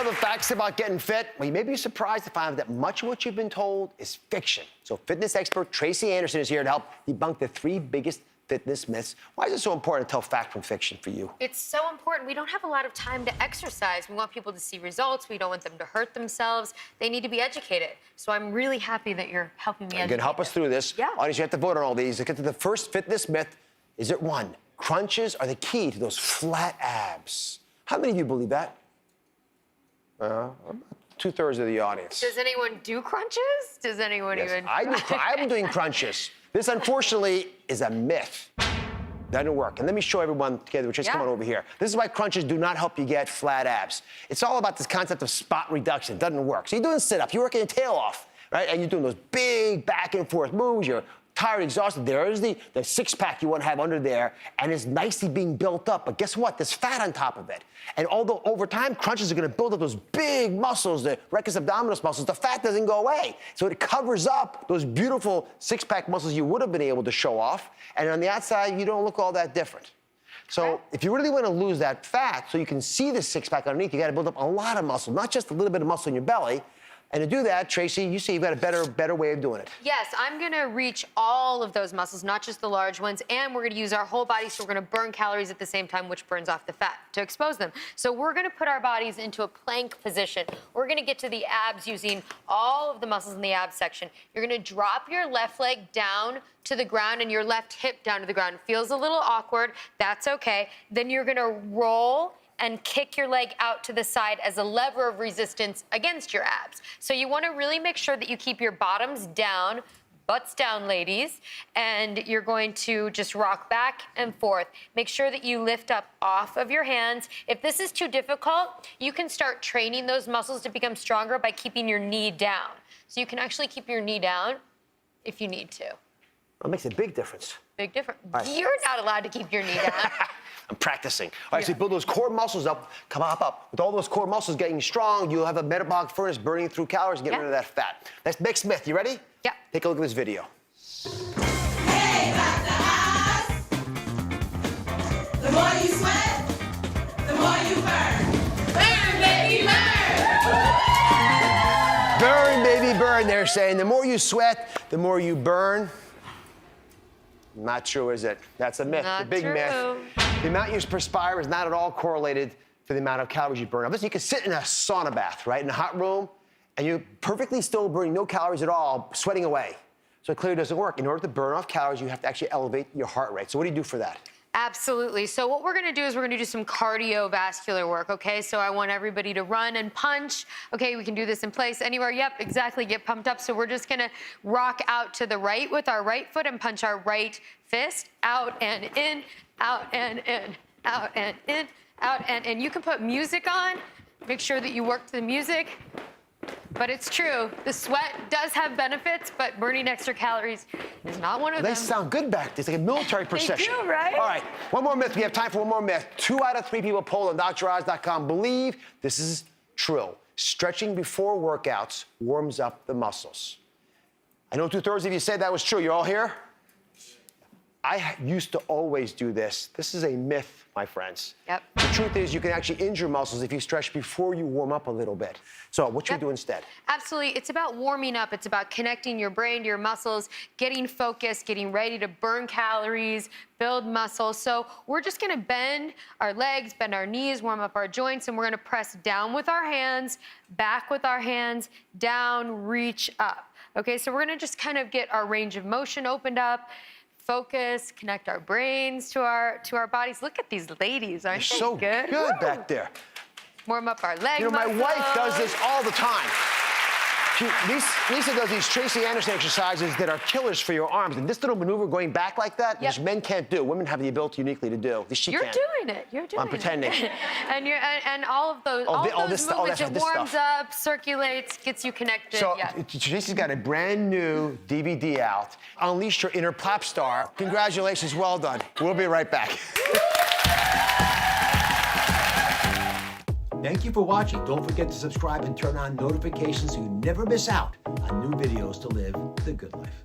the facts about getting fit? Well, you may be surprised to find out that much of what you've been told is fiction. So fitness expert Tracy Anderson is here to help debunk the 3 biggest fitness myths. Why is it so important to tell fact from fiction for you? It's so important. We don't have a lot of time to exercise. We want people to see results. We don't want them to hurt themselves. They need to be educated. So I'm really happy that you're helping me educate. You can help us through this. Yeah. Audience, you have to vote on all these. Let's get to the first fitness myth. Is it 1, crunches are the key to those flat abs? How many of you believe that? 2/3 of the audience. Does anyone do crunches? Does anyone even? I'm doing crunches. This, unfortunately, is a myth. Doesn't work. And let me show everyone together. Just come on over here. This is why crunches do not help you get flat abs. It's all about this concept of spot reduction. It doesn't work. So you're doing sit-ups. You're working your tail off, right? And you're doing those big back and forth moves. You're tired, exhausted. There's the six-pack you want to have under there, and it's nicely being built up. But guess what? There's fat on top of it. And although over time, crunches are going to build up those big muscles, the rectus abdominis muscles, the fat doesn't go away. So it covers up those beautiful six-pack muscles you would have been able to show off. And on the outside, you don't look all that different. So if you really want to lose that fat so you can see the six-pack underneath, you got to build up a lot of muscle, not just a little bit of muscle in your belly. And to do that, Tracy, you say you've got a better way of doing it. Yes, I'm gonna reach all of those muscles, not just the large ones, and we're gonna use our whole body, so we're gonna burn calories at the same time, which burns off the fat to expose them. So we're gonna put our bodies into a plank position. We're gonna get to the abs using all of the muscles in the abs section. You're gonna drop your left leg down to the ground and your left hip down to the ground. It feels a little awkward, that's okay. Then you're gonna roll and kick your leg out to the side as a lever of resistance against your abs. So you wanna really make sure that you keep your bottoms down, butts down, ladies, and you're going to just rock back and forth. Make sure that you lift up off of your hands. If this is too difficult, you can start training those muscles to become stronger by keeping your knee down. So you can actually keep your knee down if you need to. That makes a big difference. Big difference. Right. You're not allowed to keep your knee down. I'm practicing. All right, so you build those core muscles up, come up. With all those core muscles getting strong, you'll have a metabolic furnace burning through calories and getting rid of that fat. That's next myth. You ready? Yeah. Take a look at this video. Hey, Dr. Oz. The more you sweat, the more you burn. Burn, baby, burn. Burn, baby, burn, they're saying. The more you sweat, the more you burn. Not true, is it? That's a myth, Not a big true. myth. The amount you perspire is not at all correlated to the amount of calories you burn. Now, listen, you can sit in a sauna bath, right, in a hot room, and you're perfectly still burning no calories at all, sweating away. So it clearly doesn't work. In order to burn off calories, you have to actually elevate your heart rate. So what do you do for that? Absolutely. So what we're gonna do is we're gonna do some cardiovascular work, okay? So I want everybody to run and punch. Okay, we can do this in place anywhere. Yep, exactly, get pumped up. So we're just gonna rock out to the right with our right foot and punch our right fist out and in, out and in, out and in, out and in. You can put music on, make sure that you work to the music. But it's true, the sweat does have benefits, but burning extra calories is not one of them. They sound good back there. It's like a military procession. They do, right? All right, one more myth. We have time for one more myth. 2 out of 3 people polled on DrOz.com believe this is true. Stretching before workouts warms up the muscles. I know 2/3 of you said that was true. You're all here? I used to always do this. This is a myth, my friends. Yep. The truth is you can actually injure muscles if you stretch before you warm up a little bit. So what should we do instead? Absolutely. It's about warming up. It's about connecting your brain to your muscles, getting focused, getting ready to burn calories, build muscle. So we're just going to bend our legs, bend our knees, warm up our joints, and we're going to press down with our hands, back with our hands, down, reach up. Okay, so we're going to just kind of get our range of motion opened up. Focus, connect our brains to our bodies. Look at these ladies, aren't they so good? good Woo! back there. Warm up our leg You know, my muscles. wife does this all the time. Lisa does these Tracy Anderson exercises that are killers for your arms. And this little maneuver going back like that, which men can't do. Women have the ability uniquely to do. At least she You're can. doing it. You're doing it. I'm pretending. and all of those, movements, it warms up, circulates, gets you connected. So yeah. Tracy's got a brand new DVD out. Unleash your inner pop star. Congratulations, well done. We'll be right back. Thank you for watching. Don't forget to subscribe and turn on notifications so you never miss out on new videos to live the good life.